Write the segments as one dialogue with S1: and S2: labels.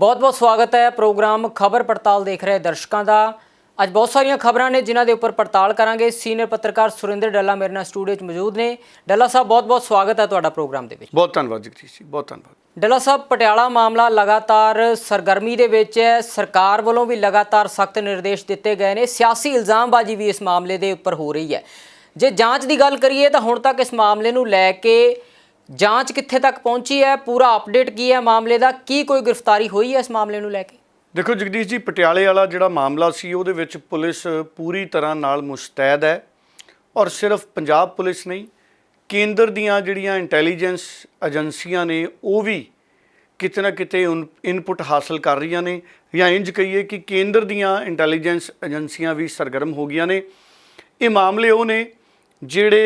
S1: बहुत बहुत स्वागत है प्रोग्राम खबर पड़ताल देख रहे दर्शकों का। ਅੱਜ बहुत सारिया खबर ने जिन्हों के उपर पड़ताल करांगे। सीनियर पत्रकार सुरिंदर डल्ला मेरे नाल स्टूडियो च मौजूद ने। डल्ला साहब बहुत बहुत स्वागत है तुहाडा प्रोग्राम दे विच।
S2: बहुत धन्यवाद जगदीश जी, बहुत धन्यवाद।
S1: डल्ला साहब, पटियाला मामला लगातार सरगर्मी दे विच है। सरकार वालों भी लगातार सख्त निर्देश दिते गए ने। सियासी इल्जामबाजी भी इस मामले के उपर हो रही है। जे जांच की गल करिए तो हुण तक इस मामले नूं लैके जांच कित्थे तक पहुंची है, पूरा अपडेट की है मामले का, की कोई गिरफ्तारी हुई है इस मामले नूं लैके?
S2: देखो जगदीश जी, पटियाले वाला जिहड़ा मामला सी उहदे विच पुलिस पूरी तरह नाल मुस्तैद है और सिर्फ पंजाब पुलिस नहीं, केंद्र दीआं जिहड़ियां इंटैलीजेंस एजेंसियां ने वो भी किते ना किते इनपुट हासिल कर रही ने, या इंज कहिए कि केंद्र दीआं इंटैलीजेंस एजेंसियां भी सरगर्म हो गई ने। ये मामले वो ने जिहड़े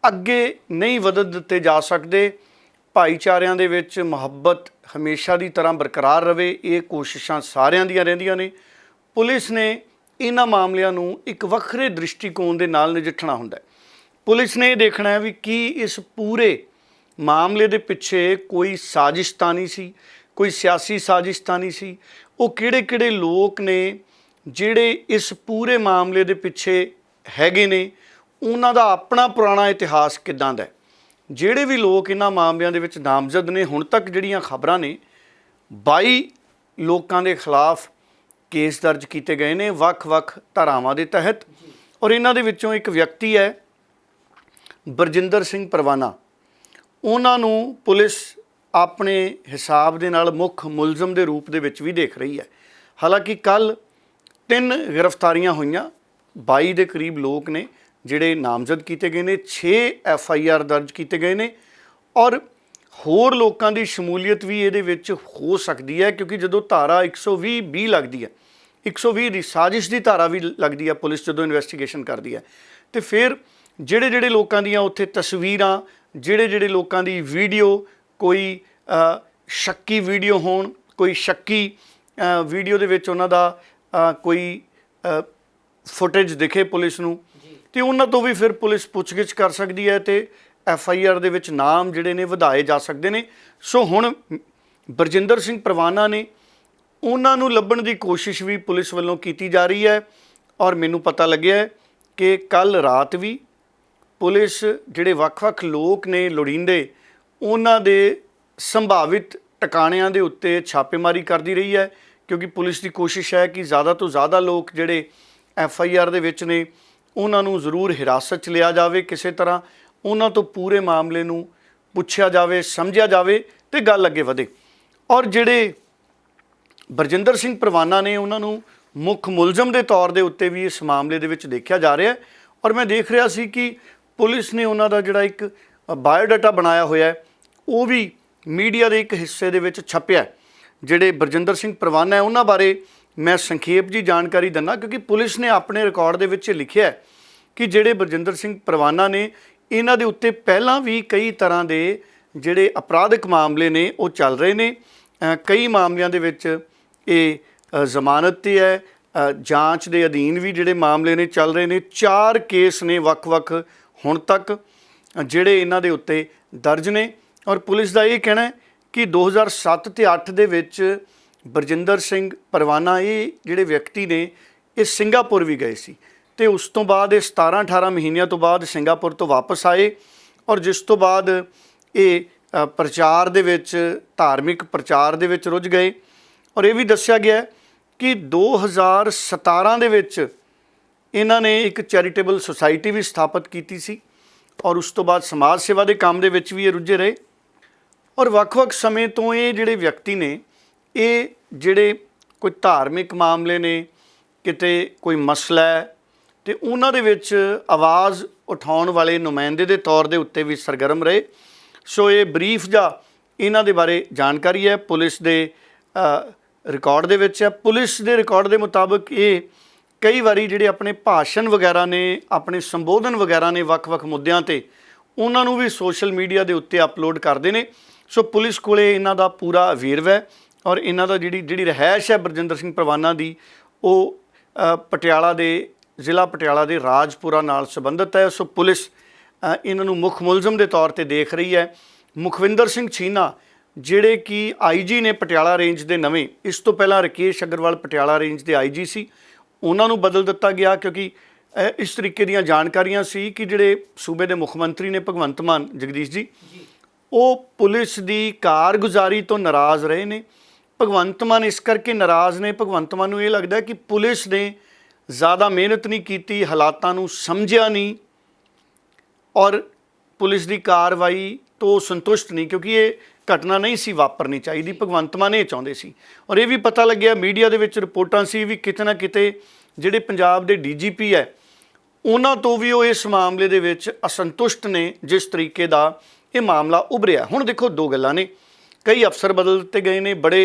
S2: अगे नहीं वधन दिते जा सकते। भाईचारिਆਂ ਦੇ ਵਿੱਚ ਮੁਹੱਬਤ हमेशा की तरह बरकरार रहे, ये कोशिशां सारिਆਂ ਦੀਆਂ ਰਹਿੰਦੀਆਂ ਨੇ। पुलिस ने इन्हां मामलों ਨੂੰ एक ਵੱਖਰੇ दृष्टिकोण ਦੇ ਨਾਲ ਨਜਿੱਠਣਾ ਹੁੰਦਾ ਹੈ। पुलिस ने देखना है भी कि इस पूरे मामले के पिछे कोई साजिश ਤਾਂ नहीं सी, कोई सियासी साजिश ਤਾਂ नहीं सी। वो किहड़े-किहड़े लोग ने ਜਿਹੜੇ इस पूरे मामले के पिछे हैगे ने, उन्हां दा अपना पुराना इतिहास किदां दा है। ਜਿਹੜੇ भी लोग इन्हां मामलों ਦੇ ਵਿੱਚ नामजद ने, ਹੁਣ तक ਜਿਹੜੀਆਂ ਖਬਰਾਂ ਨੇ 22 ਲੋਕਾਂ ਦੇ ਖਿਲਾਫ केस दर्ज किए गए ने ਵੱਖ-ਵੱਖ ਧਾਰਾਵਾਂ ਦੇ तहत। और इन्हां ਦੇ ਵਿੱਚੋਂ एक व्यक्ति है बरजिंदर सिंह परवाना। ਉਹਨਾਂ ਨੂੰ पुलिस अपने हिसाब ਦੇ ਨਾਲ ਮੁੱਖ ਮੁਲਜ਼ਮ ਦੇ रूप ਦੇ ਵਿੱਚ ਵੀ देख रही है। हालांकि कल 3 गिरफ्तारियां ਹੋਈਆਂ, 22 ਦੇ करीब लोग ने ਜਿਹੜੇ ਨਾਮਜ਼ਦ ਕੀਤੇ ਗਏ ਨੇ, 6 FIR ਦਰਜ ਕੀਤੇ ਗਏ ਨੇ ਔਰ ਹੋਰ ਲੋਕਾਂ ਦੀ ਸ਼ਮੂਲੀਅਤ ਵੀ ਇਹਦੇ ਵਿੱਚ ਹੋ ਸਕਦੀ ਹੈ, ਕਿਉਂਕਿ ਜਦੋਂ ਧਾਰਾ 120 ਲੱਗਦੀ ਹੈ, 120 ਦੀ ਸਾਜ਼ਿਸ਼ ਦੀ ਧਾਰਾ ਵੀ ਲੱਗਦੀ ਹੈ ਪੁਲਿਸ ਜਦੋਂ ਇਨਵੈਸਟੀਗੇਸ਼ਨ ਕਰਦੀ ਹੈ, ਤੇ ਫਿਰ ਜਿਹੜੇ ਲੋਕਾਂ ਦੀਆਂ ਉੱਥੇ ਤਸਵੀਰਾਂ, ਜਿਹੜੇ ਲੋਕਾਂ ਦੀ ਵੀਡੀਓ, ਕੋਈ ਸ਼ੱਕੀ ਵੀਡੀਓ ਹੋਣ, ਕੋਈ ਸ਼ੱਕੀ ਵੀਡੀਓ ਦੇ ਵਿੱਚ ਉਹਨਾਂ ਦਾ ਕੋਈ ਫੁਟੇਜ ਦਿਖੇ ਪੁਲਿਸ ਨੂੰ, ਤੇ ਉਹਨਾਂ ਤੋਂ ਵੀ ਫਿਰ ਪੁਲਿਸ ਪੁੱਛਗਿੱਛ ਕਰ ਸਕਦੀ ਹੈ ਤੇ FIR ਦੇ ਵਿੱਚ ਨਾਮ ਜਿਹੜੇ ਨੇ ਵਧਾਏ ਜਾ ਸਕਦੇ ਨੇ। ਸੋ ਹੁਣ ਬਰਜਿੰਦਰ ਸਿੰਘ ਪਰਵਾਨਾ ਨੇ, ਉਹਨਾਂ ਨੂੰ ਲੱਭਣ ਦੀ ਕੋਸ਼ਿਸ਼ ਵੀ ਪੁਲਿਸ ਵੱਲੋਂ ਕੀਤੀ ਜਾ ਰਹੀ ਹੈ। ਔਰ ਮੈਨੂੰ ਪਤਾ ਲੱਗਿਆ ਕਿ ਕੱਲ ਰਾਤ ਵੀ ਪੁਲਿਸ ਜਿਹੜੇ ਵੱਖ-ਵੱਖ ਲੋਕ ਨੇ ਲੋੜੀਂਦੇ, ਉਹਨਾਂ ਦੇ ਸੰਭਾਵਿਤ ਟਿਕਾਣਿਆਂ ਦੇ ਉੱਤੇ ਛਾਪੇਮਾਰੀ ਕਰਦੀ ਰਹੀ ਹੈ, ਕਿਉਂਕਿ ਪੁਲਿਸ ਦੀ ਕੋਸ਼ਿਸ਼ ਹੈ ਕਿ ਜ਼ਿਆਦਾ ਤੋਂ ਜ਼ਿਆਦਾ ਲੋਕ ਜਿਹੜੇ FIR ਦੇ ਵਿੱਚ ਨੇ ਉਹਨਾਂ ਨੂੰ ਜ਼ਰੂਰ ਹਿਰਾਸਤ 'ਚ ਲਿਆ ਜਾਵੇ, ਕਿਸੇ ਤਰ੍ਹਾਂ ਉਹਨਾਂ ਤੋਂ ਪੂਰੇ ਮਾਮਲੇ ਨੂੰ ਪੁੱਛਿਆ ਜਾਵੇ, ਸਮਝਿਆ ਜਾਵੇ ਤੇ ਗੱਲ ਅੱਗੇ ਵਧੇ। ਔਰ ਜਿਹੜੇ ਬਰਜਿੰਦਰ ਸਿੰਘ ਪਰਵਾਨਾ ਨੇ, ਉਹਨਾਂ ਨੂੰ ਮੁੱਖ ਮੁਲਜ਼ਮ ਦੇ ਤੌਰ ਦੇ ਉੱਤੇ ਵੀ ਇਸ ਮਾਮਲੇ ਦੇ ਵਿੱਚ ਦੇਖਿਆ ਜਾ ਰਿਹਾ। ਔਰ ਮੈਂ ਦੇਖ ਰਿਹਾ ਸੀ ਕਿ ਪੁਲਿਸ ਨੇ ਉਹਨਾਂ ਦਾ ਜਿਹੜਾ ਇੱਕ ਬਾਇਓਡਾਟਾ ਬਣਾਇਆ ਹੋਇਆ ਉਹ ਵੀ ਮੀਡੀਆ ਦੇ ਇੱਕ ਹਿੱਸੇ ਦੇ ਵਿੱਚ ਛਪਿਆ। ਜਿਹੜੇ ਬਰਜਿੰਦਰ ਸਿੰਘ ਪਰਵਾਨਾ ਹੈ ਉਹਨਾਂ ਬਾਰੇ मैं संखेप जी जानकारी दिना, क्योंकि पुलिस ने अपने रिकॉर्ड दे विच लिखिया कि जिहड़े बरजिंदर सिंह परवाना ने, इन्हां दे उत्ते पहलां भी कई तरह के जिहड़े अपराधिक मामले ने वो चल रहे ने। कई मामलों दे विच ये जमानत ते है, जांच दे अधीन भी जिहड़े मामले ने चल रहे ने। 4 केस ने ਵੱਖ-ਵੱਖ हुण तक जिहड़े इन्हां दे उत्ते दर्ज ने। और पुलिस का ये कहना है कि 2007 ते 8 दे विच बरजिंदर सिंह परवाना ये जिहड़े व्यक्ति ने ये सिंगापुर भी गए सी, ते उस तो बाद 17-18 महीनों तो बाद सिंगापुर तो वापस आए और जिस तो बाद ये प्रचार दे विच, धार्मिक प्रचार दे विच रुझ गए। और ये भी दस्सिया गया कि 2017 दे विच इन्हां ने एक चैरिटेबल सोसाइटी भी स्थापित की सी और उस तो बाद समाज सेवा के काम दे विच भी ये रुझे रहे। और ਵੱਖ-ਵੱਖ समय तो ये जिहड़े व्यक्ति ने, ये ਜਿਹੜੇ कोई धार्मिक मामले ने, किते कोई मसला है, तो उन्होंने विच आवाज़ उठाने वाले नुमाइंदे के तौर के उत्ते भी सरगर्म रहे। सो ये ब्रीफ जा इन्हां दे बारे जानकारी है पुलिस के रिकॉर्ड दे विच है। पुलिस के रिकॉर्ड के मुताबिक ये कई बारी जिहड़े अपने भाषण वगैरह ने, अपने संबोधन वगैरह ने ਵੱਖ-ਵੱਖ मुद्दों ते उन्होंने भी सोशल मीडिया के उत्ते अपलोड करते हैं। सो पुलिस कोले इन्हां दा पूरा वेरवा है। और इन्हां दा जिहड़ी रहायश है बरजिंदर सिंह परवाना दी, वो पटियाला दे ਜ਼ਿਲ੍ਹਾ पटियाला के राजपुरा नाल संबंधित है। सो पुलिस इन्हां नूं मुख मुलਜ਼ਮ के तौर पर देख रही है। मुखविंदर सिंह छीना ਜਿਹੜੇ ਕਿ ਆਈਜੀ ਨੇ ਪਟਿਆਲਾ ਰੇਂਜ ਦੇ ਨਵੇਂ, ਇਸ ਤੋਂ ਪਹਿਲਾਂ ਰਕੇਸ਼ ਅਗਰਵਾਲ ਪਟਿਆਲਾ ਰੇਂਜ ਦੇ ਆਈਜੀ ਸੀ, ਉਹਨਾਂ ਨੂੰ ਬਦਲ ਦਿੱਤਾ ਗਿਆ ਕਿਉਂਕਿ ਇਸ ਤਰੀਕੇ ਦੀਆਂ ਜਾਣਕਾਰੀਆਂ ਸੀ ਕਿ ਜਿਹੜੇ ਸੂਬੇ ਦੇ ਮੁੱਖ ਮੰਤਰੀ ਨੇ ਭਗਵੰਤ ਮਾਨ ਜਗਦੀਸ਼ ਜੀ, ਉਹ ਪੁਲਿਸ ਦੀ ਕਾਰਗੁਜ਼ਾਰੀ ਤੋਂ ਨਾਰਾਜ਼ ਰਹੇ ਨੇ। ਭਗਵੰਤ ਮਾਨ ਇਸ ਕਰਕੇ ਨਾਰਾਜ਼ ਨੇ, ਭਗਵੰਤ ਮਾਨ ਨੂੰ ਇਹ ਲੱਗਦਾ ਕਿ ਪੁਲਿਸ ਨੇ ਜ਼ਿਆਦਾ ਮਿਹਨਤ ਨਹੀਂ ਕੀਤੀ, ਹਾਲਾਤਾਂ ਨੂੰ ਸਮਝਿਆ ਨਹੀਂ ਔਰ ਪੁਲਿਸ ਦੀ ਕਾਰਵਾਈ ਤੋਂ ਸੰਤੁਸ਼ਟ ਨਹੀਂ, ਕਿਉਂਕਿ ਇਹ ਘਟਨਾ ਨਹੀਂ ਸੀ ਵਾਪਰਨੀ ਚਾਹੀਦੀ। ਭਗਵੰਤ ਮਾਨ ਇਹ ਚਾਹੁੰਦੇ ਸੀ ਔਰ ਇਹ ਵੀ ਪਤਾ ਲੱਗਿਆ, ਮੀਡੀਆ ਦੇ ਵਿੱਚ ਰਿਪੋਰਟਾਂ ਸੀ ਵੀ ਕਿਤੇ ਨਾ ਕਿਤੇ ਜਿਹੜੇ ਪੰਜਾਬ ਦੇ ਡੀਜੀਪੀ ਹੈ ਉਹਨਾਂ ਤੋਂ ਵੀ ਉਹ ਇਸ ਮਾਮਲੇ ਦੇ ਵਿੱਚ ਅਸੰਤੁਸ਼ਟ ਨੇ, ਜਿਸ ਤਰੀਕੇ ਦਾ ਇਹ ਮਾਮਲਾ ਉਭਰਿਆ। ਹੁਣ ਦੇਖੋ, ਦੋ ਗੱਲਾਂ ਨੇ, ਕਈ ਅਫਸਰ ਬਦਲ ਦਿੱਤੇ ਗਏ ਨੇ,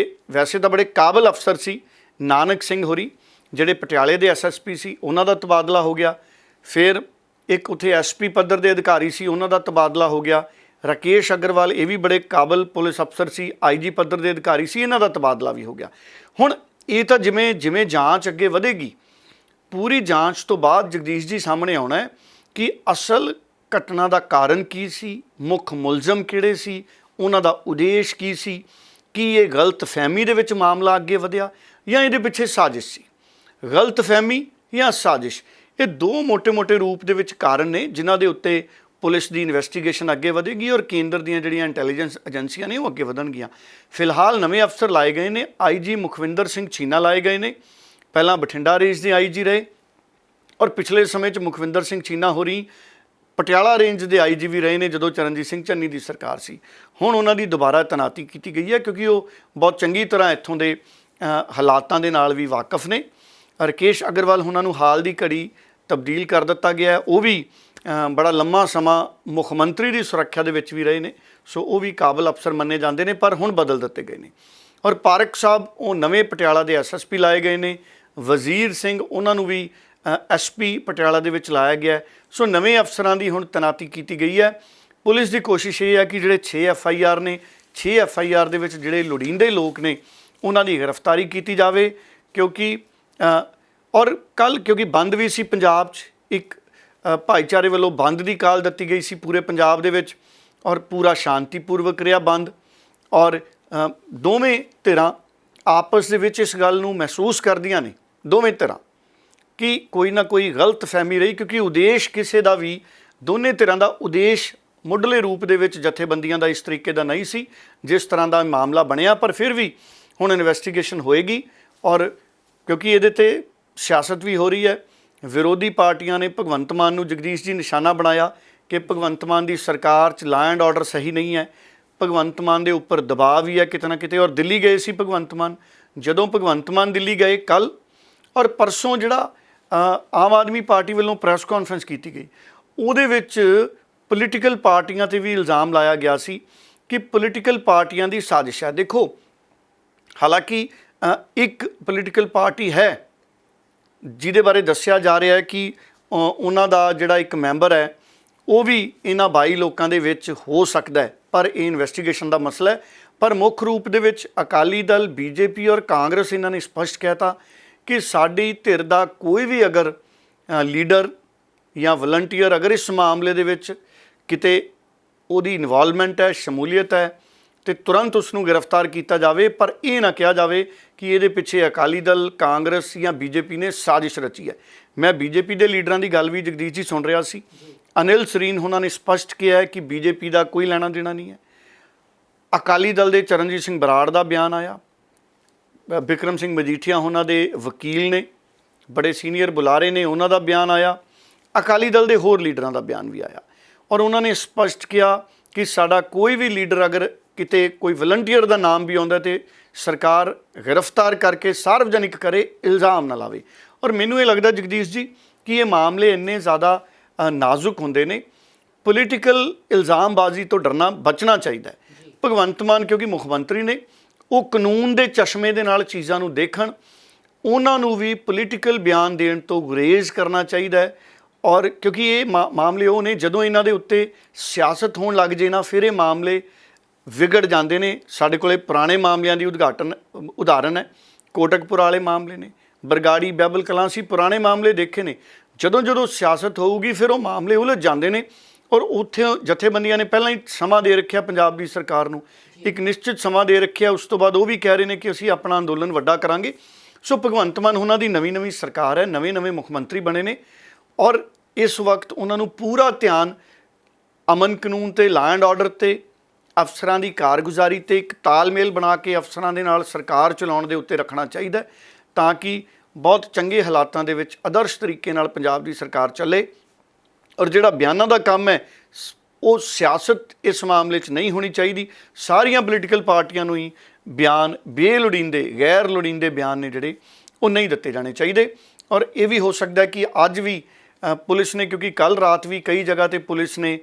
S2: ਵੈਸੇ ਤਾਂ ਬੜੇ ਕਾਬਲ ਅਫਸਰ ਸੀ। ਨਾਨਕ ਸਿੰਘ ਹੋਰੀ ਜਿਹੜੇ ਪਟਿਆਲੇ ਦੇ ਐਸਐਸਪੀ ਸੀ, ਉਹਨਾਂ ਦਾ ਤਬਾਦਲਾ ਹੋ ਗਿਆ। ਫਿਰ ਇੱਕ ਉੱਥੇ ਐਸਪੀ ਪੱਧਰ ਦੇ ਅਧਿਕਾਰੀ ਸੀ, ਉਹਨਾਂ ਦਾ ਤਬਾਦਲਾ ਹੋ ਗਿਆ। ਰਕੇਸ਼ ਅਗਰਵਾਲ, ਇਹ ਵੀ ਬੜੇ ਕਾਬਲ ਪੁਲਿਸ ਅਫਸਰ ਸੀ, ਆਈਜੀ ਪੱਧਰ ਦੇ ਅਧਿਕਾਰੀ ਸੀ, ਇਹਨਾਂ ਦਾ ਤਬਾਦਲਾ ਵੀ ਹੋ ਗਿਆ। ਹੁਣ ਇਹ ਤਾਂ ਜਿਵੇਂ ਜਿਵੇਂ ਜਾਂਚ ਅੱਗੇ ਵਧੇਗੀ, ਪੂਰੀ ਜਾਂਚ ਤੋਂ ਬਾਅਦ ਜਗਦੀਸ਼ ਜੀ ਸਾਹਮਣੇ ਆਉਣਾ ਹੈ ਕਿ ਅਸਲ ਘਟਨਾ ਦਾ ਕਾਰਨ ਕੀ ਸੀ, ਮੁੱਖ ਮੁਲਜ਼ਮ ਕਿਹੜੇ ਸੀ, ਉਹਨਾਂ ਦਾ ਉਦੇਸ਼ ਕੀ ਸੀ, ਕੀ ਇਹ ਗਲਤਫਹਿਮੀ ਦੇ ਵਿੱਚ ਮਾਮਲਾ ਅੱਗੇ ਵਧਿਆ ਜਾਂ ਇਹਦੇ ਪਿੱਛੇ ਸਾਜ਼ਿਸ਼ ਸੀ। ਗਲਤਫਹਿਮੀ ਜਾਂ ਸਾਜ਼ਿਸ਼, ਇਹ ਦੋ ਮੋٹے-ਮੋٹے ਰੂਪ ਦੇ ਵਿੱਚ ਕਾਰਨ ਨੇ ਜਿਨ੍ਹਾਂ ਦੇ ਉੱਤੇ ਪੁਲਿਸ ਦੀ ਇਨਵੈਸਟੀਗੇਸ਼ਨ ਅੱਗੇ ਵਧੇਗੀ ਔਰ ਕੇਂਦਰ ਦੀਆਂ ਜਿਹੜੀਆਂ ਇੰਟੈਲੀਜੈਂਸ ਏਜੰਸੀਆਂ ਨੇ ਉਹ ਅੱਗੇ ਵਧਣਗੀਆਂ। ਫਿਲਹਾਲ ਨਵੇਂ ਅਫਸਰ ਲਾਏ ਗਏ ਨੇ, ਆਈਜੀ ਮੁਖਵਿੰਦਰ ਸਿੰਘ ਚੀਨਾ ਲਾਏ ਗਏ ਨੇ, ਪਹਿਲਾਂ ਬਠਿੰਡਾ ਰੇਂਜ ਦੇ ਆਈਜੀ ਰਹੇ ਔਰ ਪਿਛਲੇ ਸਮੇਂ 'ਚ ਮੁਖਵਿੰਦਰ ਸਿੰਘ ਚੀਨਾ ਹੋਰੀ ਪਟਿਆਲਾ ਰੇਂਜ ਦੇ ਆਈਜੀ ਵੀ ਰਹੇ ਨੇ ਜਦੋਂ ਚਰਨਜੀਤ ਸਿੰਘ ਚੰਨੀ ਦੀ ਸਰਕਾਰ ਸੀ। ਹੁਣ ਉਹਨਾਂ ਦੀ ਦੁਬਾਰਾ ਤੈਨਾਤੀ ਕੀਤੀ ਗਈ ਹੈ ਕਿਉਂਕਿ ਉਹ ਬਹੁਤ ਚੰਗੀ ਤਰ੍ਹਾਂ ਇੱਥੋਂ ਦੇ ਹਾਲਾਤਾਂ ਦੇ ਨਾਲ ਵੀ ਵਾਕਫ ਨੇ। ਰਕੇਸ਼ ਅਗਰਵਾਲ ਉਹਨਾਂ ਨੂੰ ਹਾਲ ਦੀ ਘੜੀ ਤਬਦੀਲ ਕਰ ਦਿੱਤਾ ਗਿਆ, ਉਹ ਵੀ ਬੜਾ ਲੰਮਾ ਸਮਾਂ ਮੁੱਖ ਮੰਤਰੀ ਦੀ ਸੁਰੱਖਿਆ ਦੇ ਵਿੱਚ ਵੀ ਰਹੇ ਨੇ, ਸੋ ਉਹ ਵੀ ਕਾਬਲ ਅਫਸਰ ਮੰਨੇ ਜਾਂਦੇ ਨੇ, ਪਰ ਹੁਣ ਬਦਲ ਦਿੱਤੇ ਗਏ ਨੇ। ਔਰ ਪਾਰਕ ਸਾਹਿਬ ਉਹ ਨਵੇਂ ਪਟਿਆਲਾ ਦੇ ਐਸਐਸਪੀ ਲਾਏ ਗਏ ਨੇ। ਵਜ਼ੀਰ ਸਿੰਘ ਉਹਨਾਂ ਨੂੰ ਵੀ ਐਸਪੀ ਪਟਿਆਲਾ ਦੇ ਵਿੱਚ ਲਾਇਆ ਗਿਆ। ਸੋ ਨਵੇਂ ਅਫਸਰਾਂ ਦੀ ਹੁਣ ਤੈਨਾਤੀ ਕੀਤੀ ਗਈ ਹੈ। ਪੁਲਿਸ ਦੀ ਕੋਸ਼ਿਸ਼ ਇਹ ਹੈ ਕਿ ਜਿਹੜੇ 6 ਐਫਆਈਆਰ ਨੇ, 6 ਐਫਆਈਆਰ ਦੇ ਵਿੱਚ ਜਿਹੜੇ ਲੋੜੀਂਦੇ ਲੋਕ ਨੇ ਉਹਨਾਂ ਦੀ ਗ੍ਰਿਫਤਾਰੀ ਕੀਤੀ ਜਾਵੇ, ਕਿਉਂਕਿ ਔਰ ਕੱਲ੍ਹ ਕਿਉਂਕਿ ਬੰਦ ਵੀ ਸੀ ਪੰਜਾਬ 'ਚ, ਇੱਕ ਭਾਈਚਾਰੇ ਵੱਲੋਂ ਬੰਦ ਦੀ ਕਾਲ ਦਿੱਤੀ ਗਈ ਸੀ ਪੂਰੇ ਪੰਜਾਬ ਦੇ ਵਿੱਚ ਔਰ ਪੂਰਾ ਸ਼ਾਂਤੀਪੂਰਵਕ ਰਿਹਾ ਬੰਦ ਔਰ ਦੋਵੇਂ ਧਿਰਾਂ ਆਪਸ ਦੇ ਵਿੱਚ ਇਸ ਗੱਲ ਨੂੰ ਮਹਿਸੂਸ ਕਰਦੀਆਂ ਨੇ, ਦੋਵੇਂ ਧਿਰਾਂ, ਕਿ ਕੋਈ ਨਾ ਕੋਈ ਗਲਤਫਹਿਮੀ ਰਹੀ, ਕਿਉਂਕਿ ਉਦੇਸ਼ ਕਿਸੇ ਦਾ ਵੀ, ਦੋਨੇ ਧਿਰਾਂ ਦਾ ਉਦੇਸ਼ ਮੁੱਢਲੇ ਰੂਪ ਦੇ ਵਿੱਚ ਜਥੇਬੰਦੀਆਂ ਦਾ ਇਸ ਤਰੀਕੇ ਦਾ ਨਹੀਂ ਸੀ ਜਿਸ ਤਰ੍ਹਾਂ ਦਾ ਮਾਮਲਾ ਬਣਿਆ। ਪਰ ਫਿਰ ਵੀ ਹੁਣ ਇਨਵੈਸਟੀਗੇਸ਼ਨ ਹੋਏਗੀ ਔਰ ਕਿਉਂਕਿ ਇਹਦੇ 'ਤੇ ਸਿਆਸਤ ਵੀ ਹੋ ਰਹੀ ਹੈ। ਵਿਰੋਧੀ ਪਾਰਟੀਆਂ ਨੇ ਭਗਵੰਤ ਮਾਨ ਨੂੰ ਜਗਦੀਸ਼ ਜੀ ਨਿਸ਼ਾਨਾ ਬਣਾਇਆ ਕਿ ਭਗਵੰਤ ਮਾਨ ਦੀ ਸਰਕਾਰ 'ਚ ਲਾ ਐਂਡ ਆਰਡਰ ਸਹੀ ਨਹੀਂ ਹੈ, ਭਗਵੰਤ ਮਾਨ ਦੇ ਉੱਪਰ ਦਬਾਅ ਵੀ ਹੈ ਕਿਤੇ ਨਾ ਕਿਤੇ। ਔਰ ਦਿੱਲੀ ਗਏ ਸੀ ਭਗਵੰਤ ਮਾਨ, ਜਦੋਂ ਭਗਵੰਤ ਮਾਨ ਦਿੱਲੀ ਗਏ ਕੱਲ੍ਹ ਔਰ ਪਰਸੋਂ ਜਿਹੜਾ ਆਮ ਆਦਮੀ ਪਾਰਟੀ ਵੱਲੋਂ ਪ੍ਰੈਸ ਕਾਨਫਰੰਸ ਕੀਤੀ ਗਈ, ਉਹਦੇ ਵਿੱਚ ਪੋਲੀਟੀਕਲ ਪਾਰਟੀਆਂ 'ਤੇ ਵੀ ਇਲਜ਼ਾਮ ਲਾਇਆ ਗਿਆ ਸੀ ਕਿ ਪੋਲੀਟੀਕਲ ਪਾਰਟੀਆਂ ਦੀ ਸਾਜ਼ਿਸ਼ ਹੈ। ਦੇਖੋ, ਹਾਲਾਂਕਿ ਇੱਕ ਪੋਲੀਟੀਕਲ ਪਾਰਟੀ ਹੈ ਜਿਹਦੇ ਬਾਰੇ ਦੱਸਿਆ ਜਾ ਰਿਹਾ ਹੈ ਕਿ ਉਹਨਾਂ ਦਾ ਜਿਹੜਾ ਇੱਕ ਮੈਂਬਰ ਹੈ ਉਹ ਵੀ ਇਹਨਾਂ 22 ਲੋਕਾਂ ਦੇ ਵਿੱਚ ਹੋ ਸਕਦਾ ਹੈ, ਪਰ ਇਹ ਇਨਵੈਸਟੀਗੇਸ਼ਨ ਦਾ ਮਸਲਾ ਹੈ। ਪਰ ਮੁੱਖ ਰੂਪ ਦੇ ਵਿੱਚ ਅਕਾਲੀ ਦਲ, ਬੀਜੇਪੀ ਔਰ ਕਾਂਗਰਸ ਇਹਨਾਂ ਨੇ ਸਪਸ਼ਟ ਕਹਿਤਾ ਕਿ ਸਾਡੀ ਧਿਰ ਦਾ ਕੋਈ ਵੀ ਅਗਰ ਲੀਡਰ ਜਾਂ ਵਲੰਟੀਅਰ ਅਗਰ ਇਸ ਮਾਮਲੇ ਦੇ ਵਿੱਚ ਕਿਤੇ ਉਹਦੀ ਇਨਵੋਲਵਮੈਂਟ ਹੈ, ਸ਼ਮੂਲੀਅਤ ਹੈ, ਤੇ ਤੁਰੰਤ ਉਸ ਨੂੰ ਗ੍ਰਿਫਤਾਰ ਕੀਤਾ ਜਾਵੇ। ਪਰ ਇਹ ਨਾ ਕਿਹਾ ਜਾਵੇ ਕਿ ਇਹਦੇ ਪਿੱਛੇ ਅਕਾਲੀ ਦਲ, ਕਾਂਗਰਸ ਜਾਂ ਬੀਜੇਪੀ ਨੇ ਸਾਜ਼ਿਸ਼ ਰਚੀ ਹੈ। ਮੈਂ ਬੀਜੇਪੀ ਦੇ ਲੀਡਰਾਂ ਦੀ ਗੱਲ ਵੀ ਜਗਦੀਸ਼ ਜੀ ਸੁਣ ਰਿਹਾ ਸੀ। ਅਨਿਲ ਸਰੀਨ ਉਹਨਾਂ ਨੇ ਸਪਸ਼ਟ ਕਿਹਾ ਹੈ ਕਿ ਬੀਜੇਪੀ ਦਾ ਕੋਈ ਲੈਣਾ ਦੇਣਾ ਨਹੀਂ ਹੈ। ਅਕਾਲੀ ਦਲ ਦੇ ਚਰਨਜੀਤ ਸਿੰਘ ਬਰਾੜ ਦਾ ਬਿਆਨ ਆਇਆ, ਬਿਕਰਮ ਸਿੰਘ ਮਜੀਠੀਆ ਉਹਨਾਂ ਦੇ ਵਕੀਲ ਨੇ, ਬੜੇ ਸੀਨੀਅਰ ਬੁਲਾਰੇ ਨੇ, ਉਹਨਾਂ ਦਾ ਬਿਆਨ ਆਇਆ। ਅਕਾਲੀ ਦਲ ਦੇ ਹੋਰ ਲੀਡਰਾਂ ਦਾ ਬਿਆਨ ਵੀ ਆਇਆ ਔਰ ਉਹਨਾਂ ਨੇ ਸਪਸ਼ਟ ਕਿਹਾ ਕਿ ਸਾਡਾ ਕੋਈ ਵੀ ਲੀਡਰ ਅਗਰ ਕਿਤੇ ਕੋਈ ਵਲੰਟੀਅਰ ਦਾ ਨਾਮ ਵੀ ਆਉਂਦਾ ਤੇ ਸਰਕਾਰ ਗ੍ਰਿਫਤਾਰ ਕਰਕੇ ਸਾਰਵਜਨਿਕ ਕਰੇ, ਇਲਜ਼ਾਮ ਨਾ ਲਾਵੇ। ਔਰ ਮੈਨੂੰ ਇਹ ਲੱਗਦਾ ਜਗਦੀਸ਼ ਜੀ ਕਿ ਇਹ ਮਾਮਲੇ ਇੰਨੇ ਜ਼ਿਆਦਾ ਨਾਜ਼ੁਕ ਹੁੰਦੇ ਨੇ, ਪੋਲੀਟੀਕਲ ਇਲਜ਼ਾਮਬਾਜ਼ੀ ਤੋਂ ਡਰਨਾ, ਬਚਣਾ ਚਾਹੀਦਾ ਹੈ। ਭਗਵੰਤ ਮਾਨ ਕਿਉਂਕਿ ਮੁੱਖ ਮੰਤਰੀ ਨੇ, ਉਹ ਕਾਨੂੰਨ ਦੇ ਚਸ਼ਮੇ ਦੇ ਨਾਲ ਚੀਜ਼ਾਂ ਨੂੰ ਦੇਖਣ, ਉਹਨਾਂ ਨੂੰ ਵੀ ਪੋਲੀਟੀਕਲ ਬਿਆਨ ਦੇਣ ਤੋਂ ਗੁਰੇਜ਼ ਕਰਨਾ ਚਾਹੀਦਾ ਹੈ। ਔਰ ਕਿਉਂਕਿ ਇਹ ਮਾਮਲੇ ਉਹ ਨੇ ਜਦੋਂ ਇਹਨਾਂ ਦੇ ਉੱਤੇ ਸਿਆਸਤ ਹੋਣ ਲੱਗ ਜੇ ਨਾ, ਫਿਰ ਇਹ ਮਾਮਲੇ ਵਿਗੜ ਜਾਂਦੇ ਨੇ। ਸਾਡੇ ਕੋਲੇ ਪੁਰਾਣੇ ਮਾਮਲਿਆਂ ਦੀ ਉਦਾਹਰਨ ਹੈ, ਕੋਟਕਪੁਰ ਵਾਲੇ ਮਾਮਲੇ ਨੇ, ਬਰਗਾੜੀ, ਬਹਿਬਲ ਕਲਾਂ ਸੀ, ਪੁਰਾਣੇ ਮਾਮਲੇ ਦੇਖੇ ਨੇ। ਜਦੋਂ ਜਦੋਂ ਸਿਆਸਤ ਹੋਊਗੀ ਫਿਰ ਉਹ ਮਾਮਲੇ ਉਲਝ ਜਾਂਦੇ ਨੇ ਔਰ ਉੱਥੇ ਜਥੇਬੰਦੀਆਂ ਨੇ ਪਹਿਲਾਂ ਹੀ ਸਮਾਂ ਦੇ ਰੱਖਿਆ ਪੰਜਾਬ ਦੀ ਸਰਕਾਰ ਨੂੰ, ਇੱਕ ਨਿਸ਼ਚਿਤ ਸਮਾਂ ਦੇ ਰੱਖਿਆ। ਉਸ ਤੋਂ ਬਾਅਦ ਉਹ ਵੀ ਕਹਿ ਰਹੇ ਨੇ ਕਿ ਅਸੀਂ ਆਪਣਾ ਅੰਦੋਲਨ ਵੱਡਾ ਕਰਾਂਗੇ। ਸੋ ਭਗਵੰਤ ਮਾਨ ਉਹਨਾਂ ਦੀ ਨਵੀਂ ਸਰਕਾਰ ਹੈ, ਨਵੇਂ ਮੁੱਖ ਮੰਤਰੀ ਬਣੇ ਨੇ ਔਰ ਇਸ ਵਕਤ ਉਹਨਾਂ ਨੂੰ ਪੂਰਾ ਧਿਆਨ ਅਮਨ ਕਾਨੂੰਨ ਤੇ ਲਾਅ ਐਂਡ ਆਰਡਰ ਤੇ ਅਫਸਰਾਂ ਦੀ ਕਾਰਗੁਜ਼ਾਰੀ ਤੇ ਇੱਕ ਤਾਲਮੇਲ ਬਣਾ ਕੇ ਅਫਸਰਾਂ ਦੇ ਨਾਲ ਸਰਕਾਰ ਚਲਾਉਣ ਦੇ ਉੱਤੇ ਰੱਖਣਾ ਚਾਹੀਦਾ, ਤਾਂ ਕਿ ਬਹੁਤ ਚੰਗੇ ਹਾਲਾਤਾਂ ਦੇ ਵਿੱਚ ਆਦਰਸ਼ ਤਰੀਕੇ ਨਾਲ ਪੰਜਾਬ ਦੀ ਸਰਕਾਰ ਚੱਲੇ। ਔਰ ਜਿਹੜਾ ਬਿਆਨਾਂ ਦਾ ਕੰਮ ਹੈ ਉਹ ਸਿਆਸਤ ਇਸ ਮਾਮਲੇ 'ਚ ਨਹੀਂ ਹੋਣੀ ਚਾਹੀਦੀ। ਸਾਰੀਆਂ ਪੋਲੀਟੀਕਲ ਪਾਰਟੀਆਂ ਨੂੰ ਹੀ ਬਿਆਨ ਬੇਲੋੜੀਂਦੇ ਗੈਰ ਲੋੜੀਂਦੇ ਬਿਆਨ ਨੇ ਜਿਹੜੇ ਉਹ ਨਹੀਂ ਦਿੱਤੇ ਜਾਣੇ ਚਾਹੀਦੇ। ਔਰ ਇਹ ਵੀ ਹੋ ਸਕਦਾ ਕਿ ਅੱਜ ਵੀ ਪੁਲਿਸ ਨੇ, ਕਿਉਂਕਿ ਕੱਲ੍ਹ ਰਾਤ ਵੀ ਕਈ ਜਗ੍ਹਾ 'ਤੇ ਪੁਲਿਸ ਨੇ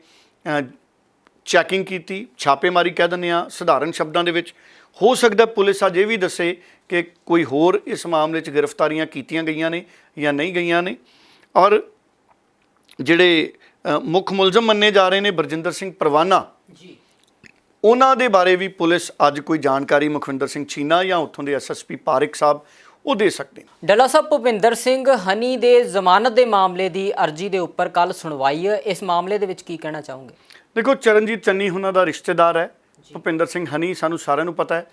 S2: ਚੈਕਿੰਗ ਕੀਤੀ, ਛਾਪੇਮਾਰੀ ਕਹਿ ਦਿੰਦੇ ਹਾਂ ਸਧਾਰਨ ਸ਼ਬਦਾਂ ਦੇ ਵਿੱਚ। ਹੋ ਸਕਦਾ ਪੁਲਿਸ ਅੱਜ ਇਹ ਵੀ ਦੱਸੇ ਕਿ ਕੋਈ ਹੋਰ ਇਸ ਮਾਮਲੇ 'ਚ ਗ੍ਰਿਫਤਾਰੀਆਂ ਕੀਤੀਆਂ ਗਈਆਂ ਨੇ ਜਾਂ ਨਹੀਂ ਗਈਆਂ ਨੇ। ਔਰ ਜਿਹੜੇ ਮੁੱਖ ਮੁਲਜ਼ਮ ਮੰਨੇ ਜਾ ਰਹੇ ਨੇ ਬਰਜਿੰਦਰ ਸਿੰਘ ਪਰਵਾਨਾ ਜੀ, ਉਹਨਾਂ ਦੇ ਬਾਰੇ ਵੀ ਪੁਲਿਸ ਅੱਜ ਕੋਈ ਜਾਣਕਾਰੀ ਮੁਖਵਿੰਦਰ ਸਿੰਘ ਚੀਨਾ ਜਾਂ ਉੱਥੋਂ ਦੇ ਐਸਐਸਪੀ ਪਾਰਿਕ ਸਾਹਿਬ ਉਹ ਦੇ ਸਕਦੇ ਨੇ।
S1: ਡੱਲਾ ਸਾਹਿਬ, ਭੁਪਿੰਦਰ ਸਿੰਘ ਹਨੀ ਦੇ ਜ਼ਮਾਨਤ ਦੇ ਮਾਮਲੇ ਦੀ ਅਰਜ਼ੀ ਦੇ ਉੱਪਰ ਕੱਲ ਸੁਣਵਾਈ ਹੈ, ਇਸ ਮਾਮਲੇ ਦੇ ਵਿੱਚ ਕੀ ਕਹਿਣਾ ਚਾਹੋਗੇ?
S2: ਦੇਖੋ, ਚਰਨਜੀਤ ਚੰਨੀ ਉਹਨਾਂ ਦਾ ਰਿਸ਼ਤੇਦਾਰ ਹੈ ਭੁਪਿੰਦਰ ਸਿੰਘ ਹਨੀ, ਸਾਨੂੰ ਸਾਰਿਆਂ ਨੂੰ ਪਤਾ ਹੈ।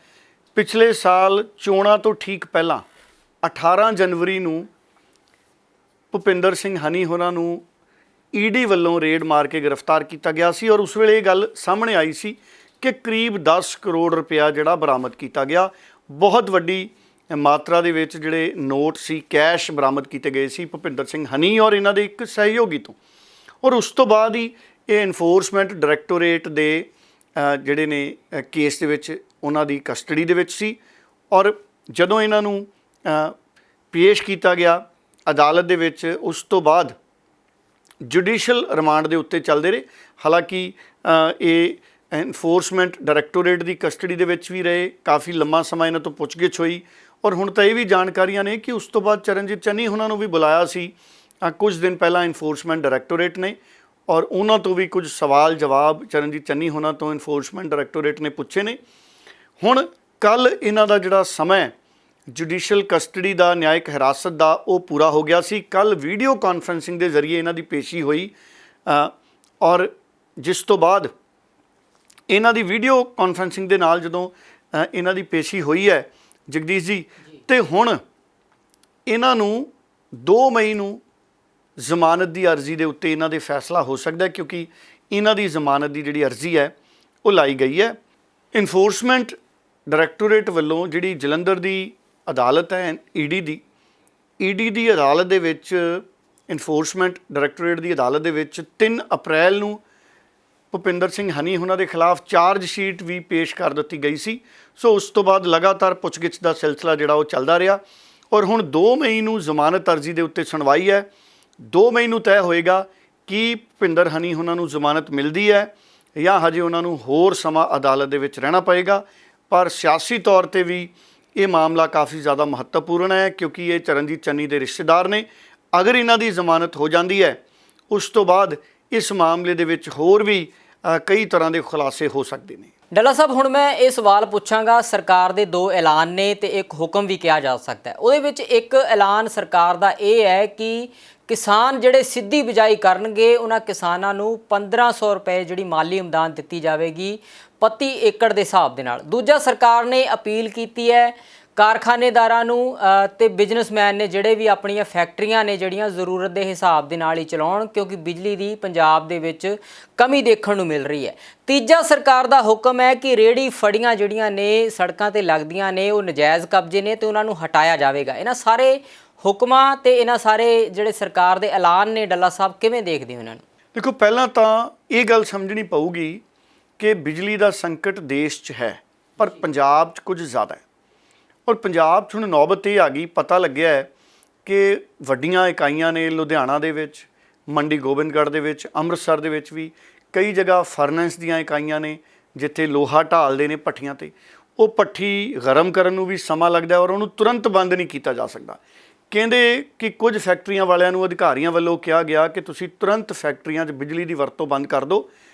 S2: ਪਿਛਲੇ ਸਾਲ ਚੋਣਾਂ ਤੋਂ ਠੀਕ ਪਹਿਲਾਂ 18 ਜਨਵਰੀ ਨੂੰ ਭੁਪਿੰਦਰ ਸਿੰਘ ਹਨੀ ਹੋਰਾਂ ਨੂੰ ਈਡੀ ਵੱਲੋਂ ਰੇਡ ਮਾਰ ਕੇ ਗ੍ਰਿਫਤਾਰ ਕੀਤਾ ਗਿਆ ਸੀ ਔਰ ਉਸ ਵੇਲੇ ਇਹ ਗੱਲ ਸਾਹਮਣੇ ਆਈ ਸੀ ਕਿ ਕਰੀਬ 10 ਕਰੋੜ ਰੁਪਇਆ ਜਿਹੜਾ ਬਰਾਮਦ ਕੀਤਾ ਗਿਆ। ਬਹੁਤ ਵੱਡੀ ਮਾਤਰਾ ਦੇ ਵਿੱਚ ਜਿਹੜੇ ਨੋਟ ਸੀ, ਕੈਸ਼ ਬਰਾਮਦ ਕੀਤੇ ਗਏ ਸੀ ਭੁਪਿੰਦਰ ਸਿੰਘ ਹਨੀ ਔਰ ਇਹਨਾਂ ਦੇ ਇੱਕ ਸਹਿਯੋਗੀ ਤੋਂ। ਔਰ ਉਸ ਤੋਂ ਬਾਅਦ ਹੀ ਇਹ ਇਨਫੋਰਸਮੈਂਟ ਡਾਇਰੈਕਟੋਰੇਟ ਦੇ ਜਿਹੜੇ ਨੇ ਕੇਸ ਦੇ ਵਿੱਚ ਉਹਨਾਂ ਦੀ ਕਸਟਡੀ ਦੇ ਵਿੱਚ ਸੀ। ਔਰ ਜਦੋਂ ਇਹਨਾਂ ਨੂੰ ਪੇਸ਼ ਕੀਤਾ ਗਿਆ ਅਦਾਲਤ ਦੇ ਵਿੱਚ, ਉਸ ਤੋਂ ਬਾਅਦ ਜੁਡੀਸ਼ੀਅਲ ਰਿਮਾਂਡ ਦੇ ਉੱਤੇ ਚੱਲਦੇ ਰਹੇ। ਹਾਲਾਂਕਿ ਇਹ ਇਨਫੋਰਸਮੈਂਟ ਡਾਇਰੈਕਟੋਰੇਟ ਦੀ ਕਸਟਡੀ ਦੇ ਵਿੱਚ ਵੀ ਰਹੇ, ਕਾਫੀ ਲੰਮਾ ਸਮਾਂ ਇਹਨਾਂ ਤੋਂ ਪੁੱਛਗਿੱਛ ਹੋਈ। ਔਰ ਹੁਣ ਤਾਂ ਇਹ ਵੀ ਜਾਣਕਾਰੀਆਂ ਨੇ ਕਿ ਉਸ ਤੋਂ ਬਾਅਦ ਚਰਨਜੀਤ ਚੰਨੀ ਉਹਨਾਂ ਨੂੰ ਵੀ ਬੁਲਾਇਆ ਸੀ ਕੁਝ ਦਿਨ ਪਹਿਲਾਂ ਇਨਫੋਰਸਮੈਂਟ ਡਾਇਰੈਕਟੋਰੇਟ ਨੇ ਔਰ ਉਹਨਾਂ ਤੋਂ ਵੀ ਕੁਝ ਸਵਾਲ ਜਵਾਬ ਚਰਨਜੀਤ ਚੰਨੀ ਉਹਨਾਂ ਤੋਂ ਇਨਫੋਰਸਮੈਂਟ ਡਾਇਰੈਕਟੋਰੇਟ ਨੇ ਪੁੱਛੇ ਨੇ। ਹੁਣ ਕੱਲ੍ਹ ਇਹਨਾਂ ਦਾ ਜਿਹੜਾ ਸਮਾਂ ਜੁਡੀਸ਼ੀਅਲ ਕਸਟਡੀ ਦਾ, ਨਿਆਇਕ ਹਿਰਾਸਤ ਦਾ, ਉਹ ਪੂਰਾ ਹੋ ਗਿਆ ਸੀ। ਕੱਲ੍ਹ ਵੀਡੀਓ ਕਾਨਫਰੰਸਿੰਗ ਦੇ ਜ਼ਰੀਏ ਇਹਨਾਂ ਦੀ ਪੇਸ਼ੀ ਹੋਈ ਔਰ ਜਿਸ ਤੋਂ ਬਾਅਦ ਇਹਨਾਂ ਦੀ ਵੀਡੀਓ ਕਾਨਫਰੰਸਿੰਗ ਦੇ ਨਾਲ ਜਦੋਂ ਇਹਨਾਂ ਦੀ ਪੇਸ਼ੀ ਹੋਈ ਹੈ ਜਗਦੀਸ਼ ਜੀ, ਤੇ ਹੁਣ ਇਹਨਾਂ ਨੂੰ 2 ਮਈ ਨੂੰ ਜ਼ਮਾਨਤ ਦੀ ਅਰਜ਼ੀ ਦੇ ਉੱਤੇ ਇਹਨਾਂ ਦੇ ਫੈਸਲਾ ਹੋ ਸਕਦਾ, ਕਿਉਂਕਿ ਇਹਨਾਂ ਦੀ ਜ਼ਮਾਨਤ ਦੀ ਜਿਹੜੀ ਅਰਜ਼ੀ ਹੈ ਉਹ ਲਾਈ ਗਈ ਹੈ। ਇਨਫੋਰਸਮੈਂਟ ਡਾਇਰੈਕਟੋਰੇਟ ਵੱਲੋਂ ਜਿਹੜੀ ਜਲੰਧਰ ਦੀ ਅਦਾਲਤ ਹੈ ਈਡੀ ਦੀ ਅਦਾਲਤ ਦੇ ਵਿੱਚ, ਇਨਫੋਰਸਮੈਂਟ ਡਾਇਰੈਕਟੋਰੇਟ ਦੀ ਅਦਾਲਤ ਦੇ ਵਿੱਚ 3 ਅਪ੍ਰੈਲ ਨੂੰ ਭੁਪਿੰਦਰ ਸਿੰਘ ਹਨੀ ਉਹਨਾਂ ਦੇ ਖਿਲਾਫ ਚਾਰਜ ਸ਼ੀਟ ਵੀ ਪੇਸ਼ ਕਰ ਦਿੱਤੀ ਗਈ ਸੀ। ਸੋ ਉਸ ਤੋਂ ਬਾਅਦ ਲਗਾਤਾਰ ਪੁੱਛਗਿੱਛ ਦਾ ਸਿਲਸਿਲਾ ਜਿਹੜਾ ਉਹ ਚੱਲਦਾ ਰਿਹਾ ਔਰ ਹੁਣ 2 ਮਈ ਨੂੰ ਜ਼ਮਾਨਤ ਅਰਜ਼ੀ ਦੇ ਉੱਤੇ ਸੁਣਵਾਈ ਹੈ। 2 ਮਈ ਨੂੰ ਤੈਅ ਹੋਏਗਾ ਕਿ ਭੁਪਿੰਦਰ ਹਨੀ ਉਹਨਾਂ ਨੂੰ ਜ਼ਮਾਨਤ ਮਿਲਦੀ ਹੈ ਜਾਂ ਹਜੇ ਉਹਨਾਂ ਨੂੰ ਹੋਰ ਸਮਾਂ ਅਦਾਲਤ ਦੇ ਵਿੱਚ ਰਹਿਣਾ ਪਏਗਾ। ਪਰ ਸਿਆਸੀ ਤੌਰ 'ਤੇ ਵੀ ਇਹ ਮਾਮਲਾ ਕਾਫੀ ਜ਼ਿਆਦਾ ਮਹੱਤਵਪੂਰਨ ਹੈ, ਕਿਉਂਕਿ ਇਹ ਚਰਨਜੀਤ ਚੰਨੀ ਦੇ ਰਿਸ਼ਤੇਦਾਰ ਨੇ। ਅਗਰ ਇਹਨਾਂ ਦੀ ਜ਼ਮਾਨਤ ਹੋ ਜਾਂਦੀ ਹੈ, ਉਸ ਤੋਂ ਬਾਅਦ ਇਸ ਮਾਮਲੇ ਦੇ ਵਿੱਚ ਹੋਰ ਵੀ ਕਈ ਤਰ੍ਹਾਂ ਦੇ ਖੁਲਾਸੇ ਹੋ ਸਕਦੇ ਨੇ।
S1: ਡੱਲਾ ਸਾਹਿਬ, ਹੁਣ ਮੈਂ ਇਹ ਸਵਾਲ ਪੁੱਛਾਂਗਾ, ਸਰਕਾਰ ਦੇ 2 ਐਲਾਨ ਨੇ ਤੇ ਇੱਕ ਹੁਕਮ ਵੀ ਕਿਹਾ ਜਾ ਸਕਦਾ ਹੈ। ਉਹਦੇ ਵਿੱਚ ਇੱਕ ਐਲਾਨ ਸਰਕਾਰ ਦਾ ਇਹ ਹੈ ਕਿ ਕਿਸਾਨ ਜਿਹੜੇ ਸਿੱਧੀ ਬਿਜਾਈ ਕਰਨਗੇ ਉਹਨਾਂ ਕਿਸਾਨਾਂ ਨੂੰ 1500 ਰੁਪਏ ਜਿਹੜੀ ਮਾਲੀ ਇਮਦਾਦ ਦਿੱਤੀ ਜਾਵੇਗੀ ਪ੍ਰਤੀ ਏਕੜ ਦੇ ਹਿਸਾਬ ਦੇ ਨਾਲ। ਦੂਜਾ, ਸਰਕਾਰ ਨੇ ਅਪੀਲ ਕੀਤੀ ਹੈ ਕਾਰਖਾਨੇਦਾਰਾਂ ਨੂੰ ਤੇ ਬਿਜ਼ਨਸਮੈਨ ਨੇ ਜਿਹੜੇ ਵੀ ਆਪਣੀਆਂ ਫੈਕਟਰੀਆਂ ਨੇ ਜਿਹੜੀਆਂ ਜ਼ਰੂਰਤ ਦੇ ਹਿਸਾਬ ਦੇ ਨਾਲ ਹੀ ਚਲਾਉਣ, ਕਿਉਂਕਿ ਬਿਜਲੀ ਦੀ ਪੰਜਾਬ ਦੇ ਵਿੱਚ ਕਮੀ ਦੇਖਣ ਨੂੰ ਮਿਲ ਰਹੀ ਹੈ। ਤੀਜਾ, ਸਰਕਾਰ ਦਾ ਹੁਕਮ ਹੈ ਕਿ ਰੇਹੜੀ ਫੜੀਆਂ ਜਿਹੜੀਆਂ ਨੇ ਸੜਕਾਂ ਤੇ ਲੱਗਦੀਆਂ ਨੇ ਉਹ ਨਜਾਇਜ਼ ਕਬਜ਼ੇ ਨੇ ਤੇ ਉਹਨਾਂ ਨੂੰ ਹਟਾਇਆ ਜਾਵੇਗਾ। ਇਹਨਾਂ ਸਾਰੇ ਹੁਕਮਾਂ ਤੇ ਇਹਨਾਂ ਸਾਰੇ ਜਿਹੜੇ ਸਰਕਾਰ ਦੇ ਐਲਾਨ ਨੇ, ਡੱਲਾ ਸਾਹਿਬ ਕਿਵੇਂ ਦੇਖਦੇ ਹੋ ਇਹਨਾਂ ਨੂੰ?
S2: ਦੇਖੋ, ਪਹਿਲਾਂ ਤਾਂ ਇਹ ਗੱਲ ਸਮਝਣੀ ਪਊਗੀ ਕਿ ਬਿਜਲੀ ਦਾ ਸੰਕਟ ਦੇਸ਼ 'ਚ ਹੈ ਪਰ ਪੰਜਾਬ 'ਚ ਕੁਝ ਜ਼ਿਆਦਾ ਹੈ। ਔਰ ਪੰਜਾਬ 'ਚ ਹੁਣ ਨੌਬਤ ਇਹ ਆ ਗਈ, ਪਤਾ ਲੱਗਿਆ ਹੈ ਕਿ ਵੱਡੀਆਂ ਇਕਾਈਆਂ ਨੇ ਲੁਧਿਆਣਾ ਦੇ ਵਿੱਚ, ਮੰਡੀ ਗੋਬਿੰਦਗੜ੍ਹ ਦੇ ਵਿੱਚ, ਅੰਮ੍ਰਿਤਸਰ ਦੇ ਵਿੱਚ ਵੀ ਕਈ ਜਗ੍ਹਾ ਫਰਨੈਂਸ ਦੀਆਂ ਇਕਾਈਆਂ ਨੇ ਜਿੱਥੇ ਲੋਹਾ ਢਾਲਦੇ ਨੇ ਭੱਠੀਆਂ 'ਤੇ। ਉਹ ਭੱਠੀ ਗਰਮ ਕਰਨ ਨੂੰ ਵੀ ਸਮਾਂ ਲੱਗਦਾ ਔਰ ਉਹਨੂੰ ਤੁਰੰਤ ਬੰਦ ਨਹੀਂ ਕੀਤਾ ਜਾ ਸਕਦਾ। ਕਹਿੰਦੇ ਕਿ ਕੁਝ ਫੈਕਟਰੀਆਂ ਵਾਲਿਆਂ ਨੂੰ ਅਧਿਕਾਰੀਆਂ ਵੱਲੋਂ ਕਿਹਾ ਗਿਆ ਕਿ ਤੁਸੀਂ ਤੁਰੰਤ ਫੈਕਟਰੀਆਂ 'ਚ ਬਿਜਲੀ ਦੀ ਵਰਤੋਂ ਬੰਦ ਕਰ ਦਿਓ,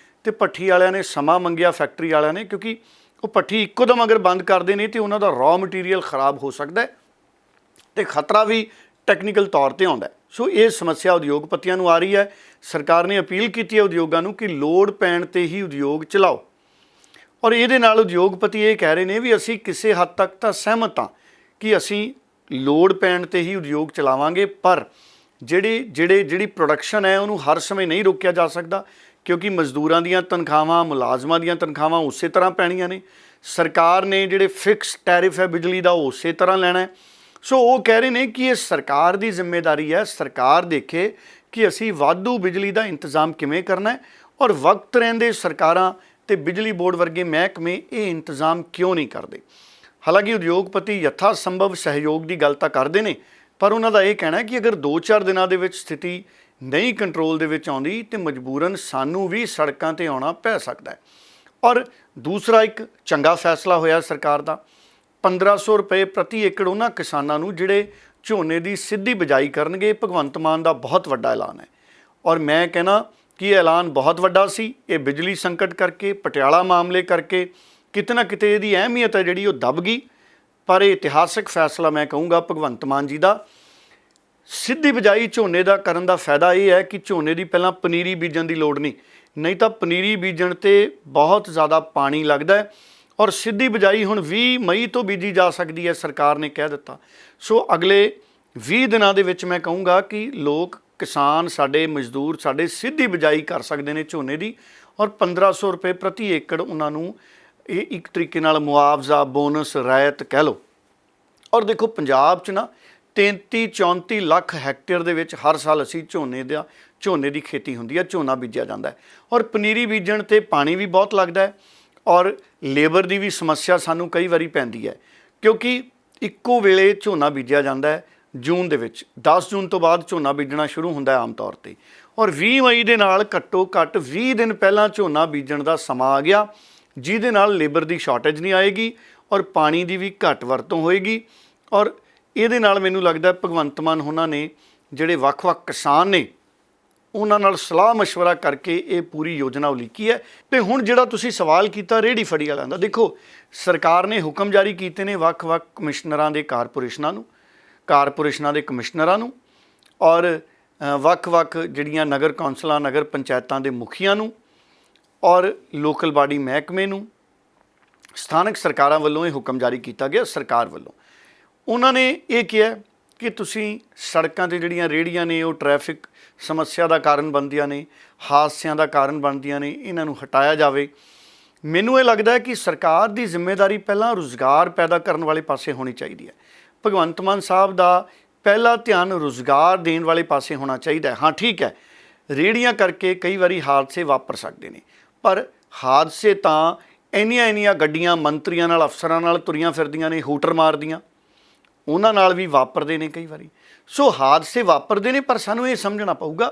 S2: ਤੇ ਭੱਠੀ ਵਾਲਿਆਂ ਨੇ ਸਮਾਂ ਮੰਗਿਆ ਫੈਕਟਰੀ ਵਾਲਿਆਂ ਨੇ, ਕਿਉਂਕਿ ਉਹ ਭੱਠੀ ਇੱਕੋ ਦਮ ਅਗਰ ਬੰਦ ਕਰਦੇ ਨੇ ਤੇ ਉਹਨਾਂ ਦਾ ਰॉ ਮਟੀਰੀਅਲ ਖਰਾਬ ਹੋ ਸਕਦਾ ਹੈ ਤੇ ਖਤਰਾ ਵੀ ਟੈਕਨੀਕਲ ਤੌਰ 'ਤੇ ਆਉਂਦਾ ਹੈ। ਸੋ ਇਹ ਸਮੱਸਿਆ ਉਦਯੋਗਪਤੀਆਂ ਨੂੰ ਆ ਰਹੀ ਹੈ। ਸਰਕਾਰ ਨੇ ਅਪੀਲ ਕੀਤੀ ਹੈ ਉਦਯੋਗਾਂ ਨੂੰ ਕਿ ਲੋੜ ਪੈਣ 'ਤੇ ਹੀ ਉਦਯੋਗ ਚਲਾਓ, ਔਰ ਇਹਦੇ ਨਾਲ ਉਦਯੋਗਪਤੀ ਇਹ ਕਹਿ ਰਹੇ ਨੇ ਵੀ ਅਸੀਂ ਕਿਸੇ ਹੱਦ ਤੱਕ ਤਾਂ ਸਹਿਮਤ ਹਾਂ ਕਿ ਅਸੀਂ ਲੋੜ ਪੈਣ 'ਤੇ ਹੀ ਉਦਯੋਗ ਚਲਾਵਾਂਗੇ, ਪਰ ਜਿਹੜੀ ਪ੍ਰੋਡਕਸ਼ਨ ਹੈ ਉਹਨੂੰ ਹਰ ਸਮੇਂ ਨਹੀਂ ਰੋਕਿਆ ਜਾ ਸਕਦਾ, ਕਿਉਂਕਿ ਮਜ਼ਦੂਰਾਂ ਦੀਆਂ ਤਨਖਾਹਾਂ, ਮੁਲਾਜ਼ਮਾਂ ਦੀਆਂ ਤਨਖਾਹਾਂ ਉਸੇ ਤਰ੍ਹਾਂ ਪੈਣੀਆਂ ਨੇ। ਸਰਕਾਰ ਨੇ ਜਿਹੜੇ ਫਿਕਸ ਟੈਰਿਫ ਹੈ ਬਿਜਲੀ ਦਾ ਉਹ ਉਸੇ ਤਰ੍ਹਾਂ ਲੈਣਾ ਹੈ। ਸੋ ਉਹ ਕਹਿ ਰਹੇ ਨੇ ਕਿ ਇਹ ਸਰਕਾਰ ਦੀ ਜ਼ਿੰਮੇਵਾਰੀ ਹੈ, ਸਰਕਾਰ ਦੇਖੇ ਕਿ ਅਸੀਂ ਵਾਧੂ ਬਿਜਲੀ ਦਾ ਇੰਤਜ਼ਾਮ ਕਿਵੇਂ ਕਰਨਾ ਹੈ, ਔਰ ਵਕਤ ਰਹਿੰਦੇ ਸਰਕਾਰਾਂ ਤੇ ਬਿਜਲੀ ਬੋਰਡ ਵਰਗੇ ਮਹਿਕਮੇ ਇਹ ਇੰਤਜ਼ਾਮ ਕਿਉਂ ਨਹੀਂ ਕਰਦੇ। ਹਾਲਾਂਕਿ ਉਦਯੋਗਪਤੀ ਯਥਾ ਸੰਭਵ ਸਹਿਯੋਗ ਦੀ ਗੱਲ ਤਾਂ ਕਰਦੇ ਨੇ, ਪਰ ਉਹਨਾਂ ਦਾ ਇਹ ਕਹਿਣਾ ਹੈ ਕਿ ਅਗਰ 2-4 ਦਿਨਾਂ ਦੇ ਵਿੱਚ ਸਥਿਤੀ ਨਹੀਂ ਕੰਟਰੋਲ ਦੇ ਵਿੱਚ ਆਉਂਦੀ ਤੇ ਮਜਬੂਰਨ ਸਾਨੂੰ ਵੀ ਸੜਕਾਂ ਤੇ ਆਉਣਾ ਪੈ ਸਕਦਾ ਹੈ। ਔਰ ਦੂਸਰਾ ਇੱਕ ਚੰਗਾ ਫੈਸਲਾ ਹੋਇਆ ਸਰਕਾਰ ਦਾ, 1500 ਰੁਪਏ ਪ੍ਰਤੀ ਏਕੜ ਉਹਨਾਂ ਕਿਸਾਨਾਂ ਨੂੰ ਜਿਹੜੇ ਝੋਨੇ ਦੀ ਸਿੱਧੀ ਬਿਜਾਈ ਕਰਨਗੇ। ਭਗਵੰਤ ਮਾਨ ਦਾ ਬਹੁਤ ਵੱਡਾ ਐਲਾਨ ਹੈ, ਔਰ ਮੈਂ ਕਹਿਣਾ ਕਿ ਇਹ ਐਲਾਨ ਬਹੁਤ ਵੱਡਾ ਸੀ। ਇਹ ਬਿਜਲੀ ਸੰਕਟ ਕਰਕੇ, ਪਟਿਆਲਾ ਮਾਮਲੇ ਕਰਕੇ ਕਿਤੇ ਨਾ ਕਿਤੇ ਇਹਦੀ ਅਹਿਮੀਅਤ ਹੈ ਜਿਹੜੀ ਉਹ ਦਬ ਗਈ, ਪਰ ਇਹ ਇਤਿਹਾਸਕ ਫੈਸਲਾ ਮੈਂ ਕਹੂੰਗਾ ਭਗਵੰਤ ਮਾਨ ਜੀ ਦਾ। ਸਿੱਧੀ ਬਿਜਾਈ ਝੋਨੇ ਦਾ ਕਰਨ ਦਾ ਫਾਇਦਾ ਇਹ ਹੈ ਕਿ ਝੋਨੇ ਦੀ ਪਹਿਲਾਂ ਪਨੀਰੀ ਬੀਜਣ ਦੀ ਲੋੜ ਨਹੀਂ ਤਾਂ ਪਨੀਰੀ ਬੀਜਣ 'ਤੇ ਬਹੁਤ ਜ਼ਿਆਦਾ ਪਾਣੀ ਲੱਗਦਾ ਹੈ, ਔਰ ਸਿੱਧੀ ਬਿਜਾਈ ਹੁਣ 20 ਮਈ ਤੋਂ ਬੀਜੀ ਜਾ ਸਕਦੀ ਹੈ, ਸਰਕਾਰ ਨੇ ਕਹਿ ਦਿੱਤਾ। ਸੋ ਅਗਲੇ 20 ਦਿਨਾਂ ਦੇ ਵਿੱਚ ਮੈਂ ਕਹੂੰਗਾ ਕਿ ਲੋਕ, ਕਿਸਾਨ, ਸਾਡੇ ਮਜ਼ਦੂਰ ਸਾਡੇ ਸਿੱਧੀ ਬਿਜਾਈ ਕਰ ਸਕਦੇ ਨੇ ਝੋਨੇ ਦੀ, ਔਰ 1500 ਰੁਪਏ ਪ੍ਰਤੀ ਏਕੜ ਉਹਨਾਂ ਨੂੰ ਇਹ ਇੱਕ ਤਰੀਕੇ ਨਾਲ ਮੁਆਵਜ਼ਾ, ਬੋਨਸ, ਰਾਇਤ ਕਹਿ ਲਓ। ਔਰ ਦੇਖੋ ਪੰਜਾਬ 'ਚ ਨਾ 33-34 ਲੱਖ ਹੈਕਟੇਅਰ ਦੇ ਵਿੱਚ ਹਰ ਸਾਲ ਅਸੀਂ ਝੋਨੇ ਦੀ ਖੇਤੀ ਹੁੰਦੀ ਹੈ, ਝੋਨਾ ਬੀਜਿਆ ਜਾਂਦਾ ਹੈ, ਔਰ ਪਨੀਰੀ ਬੀਜਣ 'ਤੇ ਪਾਣੀ ਵੀ ਬਹੁਤ ਲੱਗਦਾ ਹੈ, ਔਰ ਲੇਬਰ ਦੀ ਵੀ ਸਮੱਸਿਆ ਸਾਨੂੰ ਕਈ ਵਾਰੀ ਪੈਂਦੀ ਹੈ, ਕਿਉਂਕਿ ਇੱਕੋ ਵੇਲੇ ਝੋਨਾ ਬੀਜਿਆ ਜਾਂਦਾ ਹੈ ਜੂਨ ਦੇ ਵਿੱਚ। 10 ਜੂਨ ਤੋਂ ਬਾਅਦ ਝੋਨਾ ਬੀਜਣਾ ਸ਼ੁਰੂ ਹੁੰਦਾ ਹੈ ਆਮ ਤੌਰ 'ਤੇ, ਔਰ 20 ਮਈ ਦੇ ਨਾਲ ਘੱਟੋ ਘੱਟ 20 ਦਿਨ ਪਹਿਲਾਂ ਝੋਨਾ ਬੀਜਣ ਦਾ ਸਮਾਂ ਆ ਗਿਆ, ਜਿਹਦੇ ਨਾਲ ਲੇਬਰ ਦੀ ਸ਼ਾਰਟੇਜ ਨਹੀਂ ਆਏਗੀ ਔਰ ਪਾਣੀ ਦੀ ਵੀ ਘੱਟ ਵਰਤੋਂ ਹੋਏਗੀ। ਔਰ ਇਹਦੇ ਨਾਲ ਮੈਨੂੰ ਲੱਗਦਾ ਭਗਵੰਤ ਮਾਨ ਉਹਨਾਂ ਨੇ ਜਿਹੜੇ ਵੱਖ-ਵੱਖ ਕਿਸਾਨ ਨੇ ਉਹਨਾਂ ਨਾਲ ਸਲਾਹ ਮਸ਼ਵਰਾ ਕਰਕੇ ਇਹ ਪੂਰੀ ਯੋਜਨਾ ਉਲੀਕੀ ਹੈ। ਤੇ ਹੁਣ ਜਿਹੜਾ ਤੁਸੀਂ ਸਵਾਲ ਕੀਤਾ ਰੇਹੜੀ ਫੜੀ ਵਾਲਿਆਂ ਦਾ, ਦੇਖੋ ਸਰਕਾਰ ਨੇ ਹੁਕਮ ਜਾਰੀ ਕੀਤੇ ਨੇ ਵੱਖ-ਵੱਖ ਕਮਿਸ਼ਨਰਾਂ ਦੇ, ਕਾਰਪੋਰੇਸ਼ਨਾਂ ਦੇ ਕਮਿਸ਼ਨਰਾਂ ਨੂੰ, ਔਰ ਵੱਖ-ਵੱਖ ਜਿਹੜੀਆਂ ਨਗਰ ਕੌਂਸਲਾਂ, ਨਗਰ ਪੰਚਾਇਤਾਂ ਦੇ ਮੁਖੀਆਂ ਨੂੰ, ਔਰ ਲੋਕਲ ਬਾਡੀ ਮਹਿਕਮੇ ਨੂੰ, ਸਥਾਨਕ ਸਰਕਾਰਾਂ ਵੱਲੋਂ ਇਹ ਹੁਕਮ ਜਾਰੀ ਕੀਤਾ ਗਿਆ। ਸਰਕਾਰ ਵੱਲੋਂ ਉਹਨਾਂ ਨੇ ਇਹ ਕਿਹਾ ਕਿ ਤੁਸੀਂ ਸੜਕਾਂ 'ਤੇ ਜਿਹੜੀਆਂ ਰੇਹੜੀਆਂ ਨੇ ਉਹ ਟ੍ਰੈਫਿਕ ਸਮੱਸਿਆ ਦਾ ਕਾਰਨ ਬਣਦੀਆਂ ਨੇ, ਹਾਦਸਿਆਂ ਦਾ ਕਾਰਨ ਬਣਦੀਆਂ ਨੇ, ਇਹਨਾਂ ਨੂੰ ਹਟਾਇਆ ਜਾਵੇ। ਮੈਨੂੰ ਇਹ ਲੱਗਦਾ ਹੈ ਕਿ ਸਰਕਾਰ ਦੀ ਜ਼ਿੰਮੇਵਾਰੀ ਪਹਿਲਾਂ ਰੁਜ਼ਗਾਰ ਪੈਦਾ ਕਰਨ ਵਾਲੇ ਪਾਸੇ ਹੋਣੀ ਚਾਹੀਦੀ ਹੈ। ਭਗਵੰਤ ਮਾਨ ਸਾਹਿਬ ਦਾ ਪਹਿਲਾ ਧਿਆਨ ਰੁਜ਼ਗਾਰ ਦੇਣ ਵਾਲੇ ਪਾਸੇ ਹੋਣਾ ਚਾਹੀਦਾ ਹੈ। ਹਾਂ ਠੀਕ ਹੈ, ਰੇਹੜੀਆਂ ਕਰਕੇ ਕਈ ਵਾਰੀ ਹਾਦਸੇ ਵਾਪਰ ਸਕਦੇ ਨੇ, ਪਰ ਹਾਦਸੇ ਤਾਂ ਇੰਨੀਆਂ ਗੱਡੀਆਂ ਮੰਤਰੀਆਂ ਨਾਲ, ਅਫਸਰਾਂ ਨਾਲ ਤੁਰੀਆਂ ਫਿਰਦੀਆਂ ਨੇ, ਹੂਟਰ ਮਾਰਦੀਆਂ, ਉਹਨਾਂ ਨਾਲ ਵੀ ਵਾਪਰਦੇ ਨੇ ਕਈ ਵਾਰੀ। ਸੋ ਹਾਦਸੇ ਵਾਪਰਦੇ ਨੇ, ਪਰ ਸਾਨੂੰ ਇਹ ਸਮਝਣਾ ਪਊਗਾ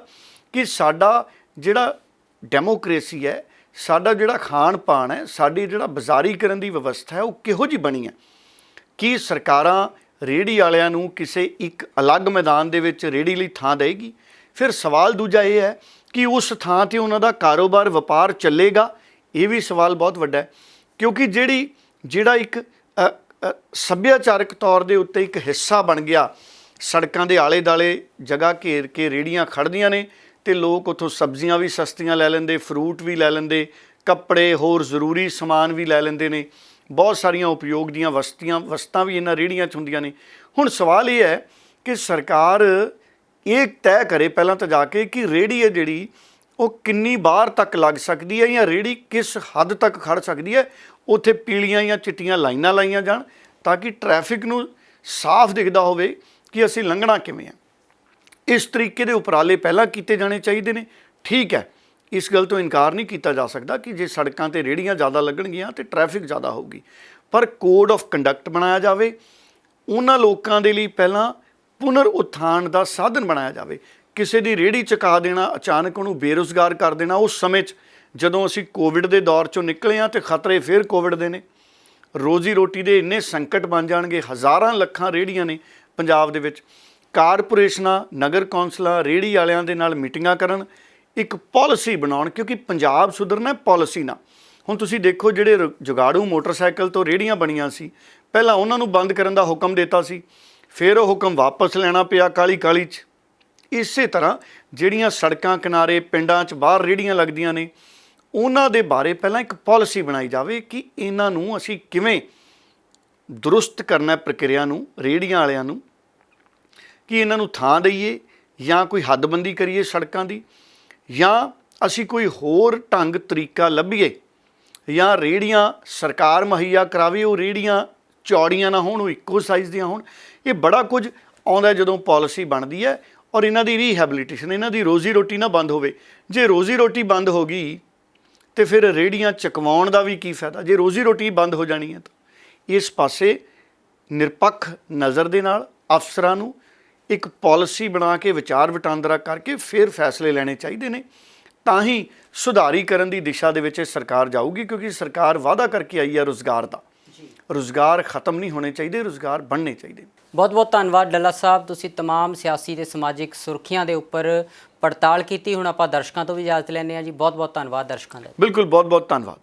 S2: ਕਿ ਸਾਡਾ ਜਿਹੜਾ ਡੈਮੋਕ੍ਰੇਸੀ ਹੈ, ਸਾਡਾ ਜਿਹੜਾ ਖਾਣ ਪਾਣ ਹੈ, ਸਾਡੀ ਜਿਹੜਾ ਬਾਜ਼ਾਰੀਕਰਨ ਦੀ ਵਿਵਸਥਾ ਹੈ ਉਹ ਕਿਹੋ ਜਿਹੀ ਬਣੀ ਹੈ। ਕੀ ਸਰਕਾਰਾਂ ਰੇਹੜੀ ਵਾਲਿਆਂ ਨੂੰ ਕਿਸੇ ਇੱਕ ਅਲੱਗ ਮੈਦਾਨ ਦੇ ਵਿੱਚ ਰੇਹੜੀ ਲਈ ਥਾਂ ਦੇਗੀ? ਫਿਰ ਸਵਾਲ ਦੂਜਾ ਇਹ ਹੈ ਕਿ ਉਸ ਥਾਂ 'ਤੇ ਉਹਨਾਂ ਦਾ ਕਾਰੋਬਾਰ, ਵਪਾਰ ਚੱਲੇਗਾ? ਇਹ ਵੀ ਸਵਾਲ ਬਹੁਤ ਵੱਡਾ ਹੈ, ਕਿਉਂਕਿ ਜਿਹੜਾ ਇੱਕ ਸੱਭਿਆਚਾਰਕ ਤੌਰ ਦੇ ਉੱਤੇ ਇੱਕ ਹਿੱਸਾ ਬਣ ਗਿਆ, ਸੜਕਾਂ ਦੇ ਆਲੇ ਦੁਆਲੇ ਜਗ੍ਹਾ ਘੇਰ ਕੇ ਰੇਹੜੀਆਂ ਖੜ੍ਹਦੀਆਂ ਨੇ ਅਤੇ ਲੋਕ ਉੱਥੋਂ ਸਬਜ਼ੀਆਂ ਵੀ ਸਸਤੀਆਂ ਲੈ ਲੈਂਦੇ, ਫਰੂਟ ਵੀ ਲੈ ਲੈਂਦੇ, ਕੱਪੜੇ, ਹੋਰ ਜ਼ਰੂਰੀ ਸਮਾਨ ਵੀ ਲੈ ਲੈਂਦੇ ਨੇ, ਬਹੁਤ ਸਾਰੀਆਂ ਉਪਯੋਗ ਦੀਆਂ ਵਸਤਾਂ ਵੀ ਇਹਨਾਂ ਰੇਹੜੀਆਂ 'ਚ ਹੁੰਦੀਆਂ ਨੇ। ਹੁਣ ਸਵਾਲ ਇਹ ਹੈ ਕਿ ਸਰਕਾਰ ਇਹ ਤੈਅ ਕਰੇ ਪਹਿਲਾਂ ਤਾਂ ਜਾ ਕੇ ਕਿ ਰੇਹੜੀ ਹੈ ਜਿਹੜੀ ਉਹ ਕਿੰਨੀ ਬਾਹਰ ਤੱਕ ਲੱਗ ਸਕਦੀ ਹੈ, ਜਾਂ ਰੇਹੜੀ ਕਿਸ ਹੱਦ ਤੱਕ ਖੜ੍ਹ ਸਕਦੀ ਹੈ। ਉੱਥੇ ਪੀਲੀਆਂ ਜਾਂ ਚਿੱਟੀਆਂ ਲਾਈਨਾਂ ਲਾਈਆਂ ਜਾਣ ਤਾਂ ਕਿ ਟ੍ਰੈਫਿਕ ਨੂੰ ਸਾਫ਼ ਦਿਖਦਾ ਹੋਵੇ ਕਿ ਅਸੀਂ ਲੰਘਣਾ ਕਿਵੇਂ ਹੈ। ਇਸ ਤਰੀਕੇ ਦੇ ਉਪਰਾਲੇ ਪਹਿਲਾਂ ਕੀਤੇ ਜਾਣੇ ਚਾਹੀਦੇ ਨੇ। ਠੀਕ ਹੈ, ਇਸ ਗੱਲ ਤੋਂ ਇਨਕਾਰ ਨਹੀਂ ਕੀਤਾ ਜਾ ਸਕਦਾ ਕਿ ਜੇ ਸੜਕਾਂ 'ਤੇ ਰੇਹੜੀਆਂ ਜ਼ਿਆਦਾ ਲੱਗਣਗੀਆਂ ਤਾਂ ਟ੍ਰੈਫਿਕ ਜ਼ਿਆਦਾ ਹੋਊਗੀ, ਪਰ ਕੋਡ ਆਫ ਕੰਡਕਟ ਬਣਾਇਆ ਜਾਵੇ, ਉਹਨਾਂ ਲੋਕਾਂ ਦੇ ਲਈ ਪਹਿਲਾਂ ਪੁਨਰ ਉਥਾਨ ਦਾ ਸਾਧਨ ਬਣਾਇਆ ਜਾਵੇ। ਕਿਸੇ ਦੀ ਰੇਹੜੀ ਚੁਕਾ ਦੇਣਾ, ਅਚਾਨਕ ਉਹਨੂੰ ਬੇਰੁਜ਼ਗਾਰ ਕਰ ਦੇਣਾ, ਉਸ ਸਮੇਂ 'ਚ ਜਦੋਂ ਅਸੀਂ ਕੋਵਿਡ ਦੇ ਦੌਰ 'ਚੋਂ ਨਿਕਲੇ ਹਾਂ ਅਤੇ ਖਤਰੇ ਫਿਰ ਕੋਵਿਡ ਦੇ ਨੇ, ਰੋਜ਼ੀ ਰੋਟੀ ਦੇ ਇੰਨੇ ਸੰਕਟ ਬਣ ਜਾਣਗੇ। ਹਜ਼ਾਰਾਂ ਲੱਖਾਂ ਰੇਹੜੀਆਂ ਨੇ ਪੰਜਾਬ ਦੇ ਵਿੱਚ। ਕਾਰਪੋਰੇਸ਼ਨਾਂ, ਨਗਰ ਕੌਂਸਲਾਂ ਰੇਹੜੀ ਵਾਲਿਆਂ ਦੇ ਨਾਲ ਮੀਟਿੰਗਾਂ ਕਰਨ, ਇੱਕ ਪਾਲਿਸੀ ਬਣਾਉਣ, ਕਿਉਂਕਿ ਪੰਜਾਬ ਸੁਧਰਨਾ ਪਾਲਿਸੀ ਨਾਲ। ਹੁਣ ਤੁਸੀਂ ਦੇਖੋ ਜਿਹੜੇ ਜੁਗਾੜੂ ਮੋਟਰਸਾਈਕਲ ਤੋਂ ਰੇਹੜੀਆਂ ਬਣੀਆਂ ਸੀ, ਪਹਿਲਾਂ ਉਹਨਾਂ ਨੂੰ ਬੰਦ ਕਰਨ ਦਾ ਹੁਕਮ ਦਿੱਤਾ ਸੀ, ਫਿਰ ਉਹ ਹੁਕਮ ਵਾਪਸ ਲੈਣਾ ਪਿਆ ਕਾਹਲੀ 'ਚ। ਇਸੇ ਤਰ੍ਹਾਂ ਜਿਹੜੀਆਂ ਸੜਕਾਂ ਕਿਨਾਰੇ ਪਿੰਡਾਂ 'ਚ ਬਾਹਰ ਰੇਹੜੀਆਂ ਲੱਗਦੀਆਂ ਨੇ ਉਹਨਾਂ ਦੇ ਬਾਰੇ ਪਹਿਲਾਂ ਇੱਕ ਪਾਲਿਸੀ ਬਣਾਈ ਜਾਵੇ ਕਿ ਇਹਨਾਂ ਨੂੰ ਅਸੀਂ ਕਿਵੇਂ ਦਰੁਸਤ ਕਰਨਾ ਪ੍ਰਕਿਰਿਆ ਨੂੰ, ਰੇਹੜੀਆਂ ਵਾਲਿਆਂ ਨੂੰ, ਕਿ ਇਹਨਾਂ ਨੂੰ ਥਾਂ ਦਈਏ ਜਾਂ ਕੋਈ ਹੱਦਬੰਦੀ ਕਰੀਏ ਸੜਕਾਂ ਦੀ, ਜਾਂ ਅਸੀਂ ਕੋਈ ਹੋਰ ਢੰਗ ਤਰੀਕਾ ਲੱਭੀਏ, ਜਾਂ ਰੇਹੜੀਆਂ ਸਰਕਾਰ ਮੁਹੱਈਆ ਕਰਾਵੇ, ਉਹ ਰੇਹੜੀਆਂ ਚੌੜੀਆਂ ਨਾ ਹੋਣ, ਉਹ ਇੱਕੋ ਸਾਈਜ਼ ਦੀਆਂ ਹੋਣ। ਇਹ ਬੜਾ ਕੁਝ ਆਉਂਦਾ ਜਦੋਂ ਪਾਲਿਸੀ ਬਣਦੀ ਹੈ। ਔਰ ਇਹਨਾਂ ਦੀ ਰੀਹੈਬਿਲਿਟੇਸ਼ਨ, ਇਹਨਾਂ ਦੀ ਰੋਜ਼ੀ ਰੋਟੀ ਨਾ ਬੰਦ ਹੋਵੇ। ਜੇ ਰੋਜ਼ੀ ਰੋਟੀ ਬੰਦ ਹੋ ਗਈ ਤੇ ਫਿਰ ਰੇਹੜੀਆਂ ਚੁਕਵਾਉਣ ਦਾ ਵੀ ਕੀ ਫਾਇਦਾ, ਜੇ ਰੋਜ਼ੀ ਰੋਟੀ ਬੰਦ ਹੋ ਜਾਣੀ ਹੈ। ਤਾਂ ਇਸ ਪਾਸੇ ਨਿਰਪੱਖ ਨਜ਼ਰ ਦੇ ਨਾਲ ਅਫਸਰਾਂ ਨੂੰ ਇੱਕ ਪਾਲਿਸੀ ਬਣਾ ਕੇ ਵਿਚਾਰ ਵਟਾਂਦਰਾ ਕਰਕੇ ਫਿਰ ਫੈਸਲੇ ਲੈਣੇ ਚਾਹੀਦੇ ਨੇ, ਤਾਂ ਹੀ ਸੁਧਾਰੀਕਰਨ ਦੀ ਦਿਸ਼ਾ ਦੇ ਵਿੱਚ ਇਹ ਸਰਕਾਰ ਜਾਊਗੀ। ਕਿਉਂਕਿ ਸਰਕਾਰ ਵਾਅਦਾ ਕਰਕੇ ਆਈ ਹੈ ਰੁਜ਼ਗਾਰ ਦਾ, ਰੁਜ਼ਗਾਰ ਖਤਮ ਨਹੀਂ ਹੋਣੇ ਚਾਹੀਦੇ, ਰੁਜ਼ਗਾਰ ਬਣਨੇ ਚਾਹੀਦੇ।
S1: ਬਹੁਤ ਬਹੁਤ ਧੰਨਵਾਦ ਡੱਲਾ ਸਾਹਿਬ, ਤੁਸੀਂ तमाम ਸਿਆਸੀ ਤੇ ਸਮਾਜਿਕ ਸੁਰਖੀਆਂ ਦੇ ਉੱਪਰ ਪੜਤਾਲ ਕੀਤੀ। ਹੁਣ ਆਪਾਂ ਦਰਸ਼ਕਾਂ ਤੋਂ ਵੀ ਇਜਾਜ਼ਤ ਲੈਂਦੇ ਹਾਂ ਜੀ। ਬਹੁਤ ਬਹੁਤ ਧੰਨਵਾਦ ਦਰਸ਼ਕਾਂ ਦਾ।
S2: ਬਿਲਕੁਲ, ਬਹੁਤ ਬਹੁਤ ਧੰਨਵਾਦ।